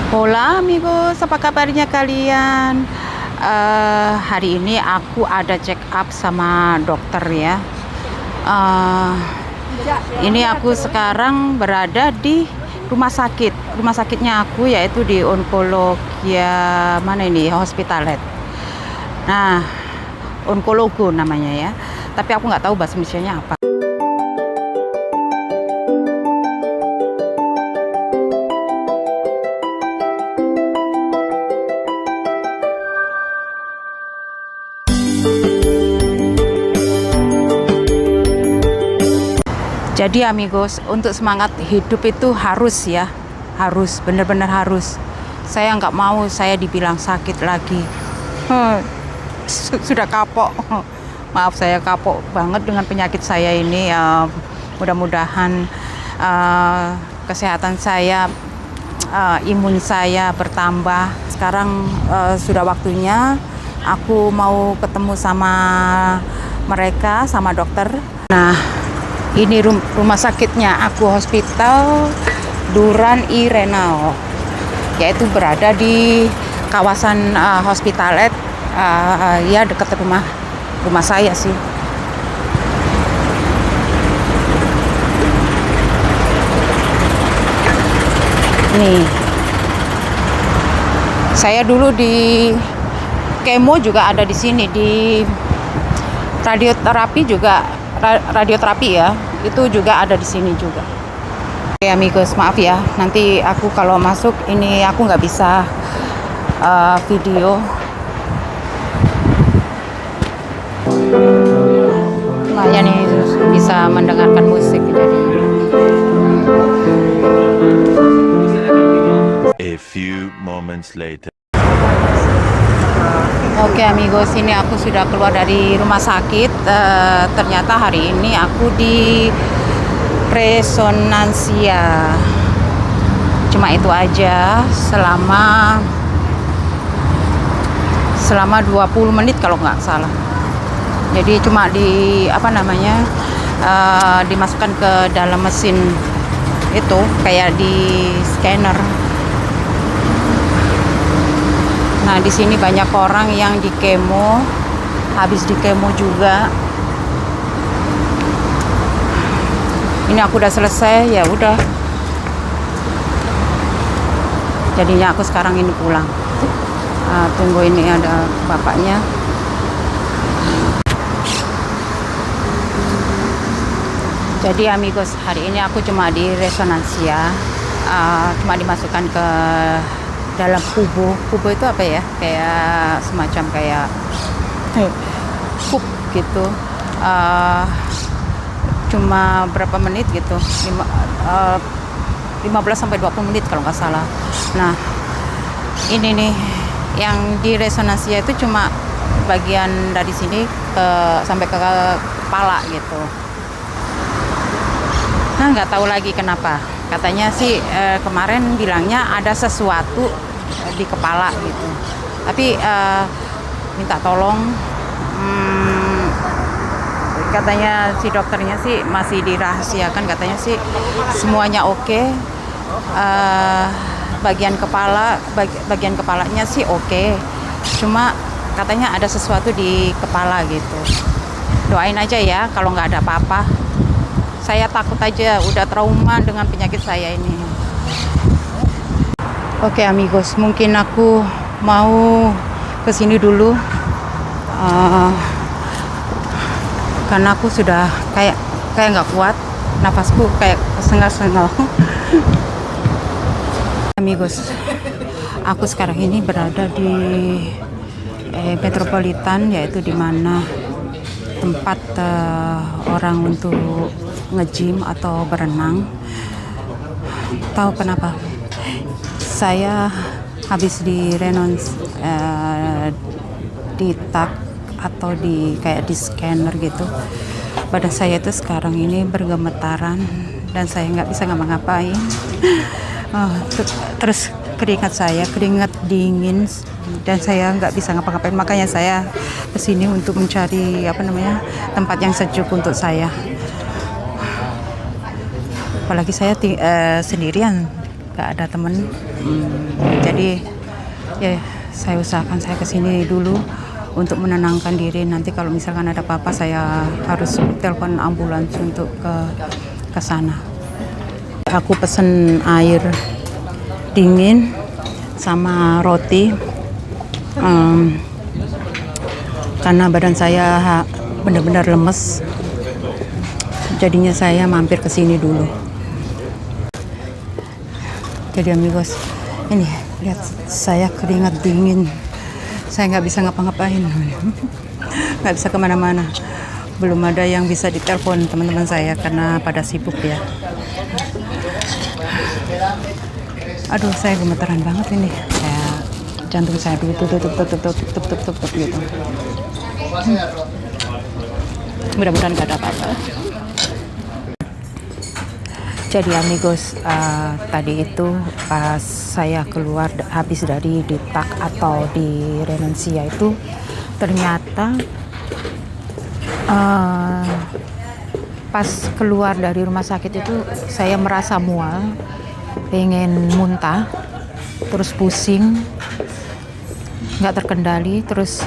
Hola amigos, apa kabarnya kalian? Hari ini aku ada check up sama dokter ya. Eh, ini aku sekarang berada di rumah sakit. Rumah sakitnya aku yaitu di Onkologia mana ini? Hospitalet. Nah, onkologo namanya ya. Tapi aku nggak tahu bahasa Indonesianya apa. Jadi amigos, untuk semangat hidup itu harus ya, harus, benar-benar harus. Saya nggak mau saya dibilang sakit lagi. Sudah kapok. Maaf, saya kapok banget dengan penyakit saya ini. Mudah-mudahan kesehatan saya, imun saya bertambah. Sekarang sudah waktunya aku mau ketemu sama mereka, sama dokter. Nah, ini rumah sakitnya aku, Hospital Duran I Renal, yaitu berada di kawasan Hospitalet, ya dekat rumah saya sih. Nih, saya dulu di kemo juga ada di sini, di radioterapi juga, radioterapi ya, itu juga ada di sini juga. Oke amigos, maaf ya, nanti aku kalau masuk ini aku nggak bisa video. Lumayan nih bisa mendengarkan musik jadi. A few moments later. Oke amigos, ini aku sudah keluar dari rumah sakit. Ternyata hari ini aku di resonansia. Cuma itu aja selama 20 menit kalau nggak salah. Jadi cuma dimasukkan ke dalam mesin itu kayak di scanner. Nah, di sini banyak orang yang di kemo, habis di kemo juga. Ini aku udah selesai, ya udah. Jadinya aku sekarang ini pulang. Tunggu, ini ada bapaknya. Jadi amigos, hari ini aku cuma di resonansia, cuma dimasukkan ke dalam kubu itu apa ya, kayak semacam kayak kub gitu, cuma berapa menit gitu, 15 sampai 20 menit kalau nggak salah. Nah, ini nih yang di resonansia itu cuma bagian dari sini sampai ke kepala gitu. Nah, nggak tahu lagi kenapa, katanya sih kemarin bilangnya ada sesuatu di kepala gitu, tapi minta tolong, katanya si dokternya sih masih dirahasiakan, katanya sih semuanya oke. Bagian kepalanya sih oke, cuma katanya ada sesuatu di kepala gitu. Doain aja ya kalau nggak ada apa-apa. Saya takut aja, udah trauma dengan penyakit saya ini. Oke amigos, mungkin aku mau kesini dulu, karena aku sudah kayak nggak kuat, nafasku kayak sengal-sengal. Amigos, aku sekarang ini berada di Metropolitan, yaitu di mana tempat orang untuk nge-gym atau berenang. Tahu kenapa? Saya habis di di tag atau kayak di scanner gitu. Badan saya itu sekarang ini bergemetaran dan saya nggak bisa ngapa-ngapain. Terus keringat dingin dan saya nggak bisa ngapa-ngapain. Makanya saya kesini untuk mencari tempat yang sejuk untuk saya. Apalagi saya sendirian gak ada temen. Jadi ya saya usahakan saya kesini dulu untuk menenangkan diri. Nanti kalau misalkan ada apa-apa saya harus telepon ambulans untuk ke sana. Aku pesen air dingin sama roti karena badan saya benar-benar lemes. Jadinya saya mampir ke sini dulu. Jadi amigos, ini lihat saya keringat dingin. Saya nggak bisa ngapa-ngapain, nggak bisa kemana-mana. Belum ada yang bisa ditelepon teman-teman saya karena pada sibuk ya. Aduh, saya gemetaran banget ini. Jantung saya dulu tutup gitu. Mudah-mudahan nggak ada apa-apa. Jadi amigos, tadi itu pas saya keluar habis dari ditak atau di Renensia itu, ternyata pas keluar dari rumah sakit itu saya merasa mual, pengen muntah, terus pusing, nggak terkendali, terus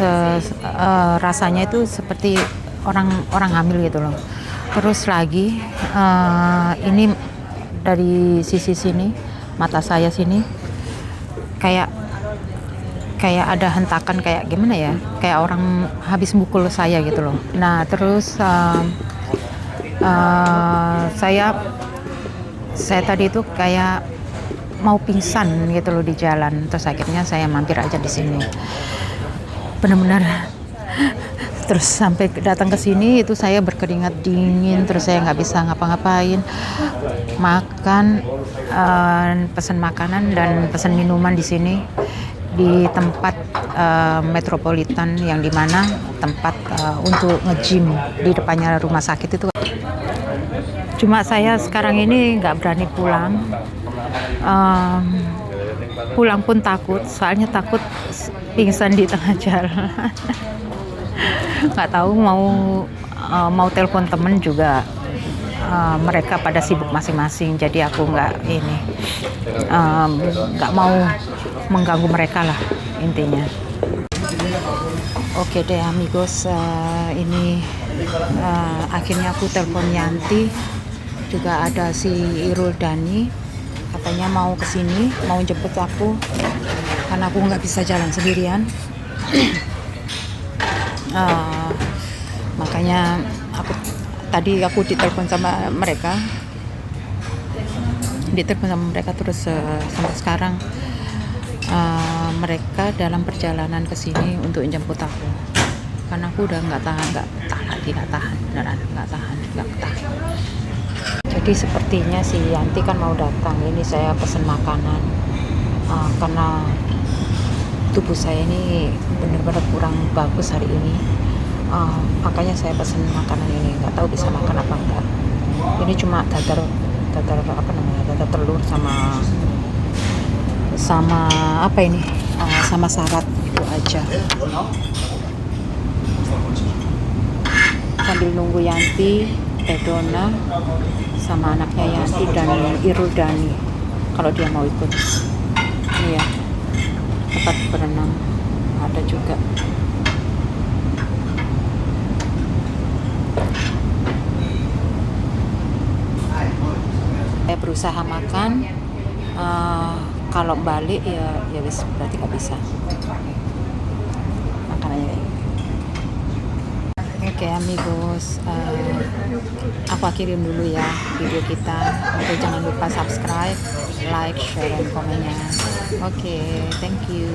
rasanya itu seperti orang hamil gitu loh. Terus lagi ini dari sisi sini, mata saya sini kayak ada hentakan, kayak gimana ya, kayak orang habis mukul saya gitu loh. Nah terus saya tadi itu kayak mau pingsan gitu loh di jalan. Terus akhirnya saya mampir aja di sini. Benar-benar terus sampai datang ke sini itu saya berkeringat dingin, terus saya nggak bisa ngapa-ngapain, makan, pesan makanan dan pesan minuman di sini di tempat metropolitan, yang dimana tempat untuk nge-gym di depannya rumah sakit itu. Cuma saya sekarang ini nggak berani pulang. Pulang pun takut, soalnya takut pingsan di tengah jalan. Nggak tahu mau telepon temen juga, mereka pada sibuk masing-masing, jadi aku nggak mau mengganggu mereka lah intinya. Oke deh amigos, ini akhirnya aku telepon Yanti, juga ada si Irul Dani, katanya mau kesini, mau jemput aku karena aku nggak bisa jalan sendirian. Makanya tadi aku ditelepon sama mereka, terus sampai sekarang mereka dalam perjalanan ke sini untuk jemput aku, karena aku udah nggak tahan. Jadi sepertinya si Yanti kan mau datang. Ini saya pesen makanan karena tubuh saya ini benar-benar kurang bagus hari ini, makanya saya pesen makanan ini. Nggak tahu bisa makan apa enggak. Ini cuma dadar telur sama apa ini, sama salad itu aja. Sambil nunggu Yanti, Dona sama anaknya Yanti dan Irul Dani kalau dia mau ikut. Ini ya, tempat berenang ada juga. Saya berusaha makan, kalau balik ya wis berarti nggak bisa makanannya. Oke amigos, aku akhirin dulu ya video kita. Oke, jangan lupa subscribe, like, share, dan komennya. Oke, thank you.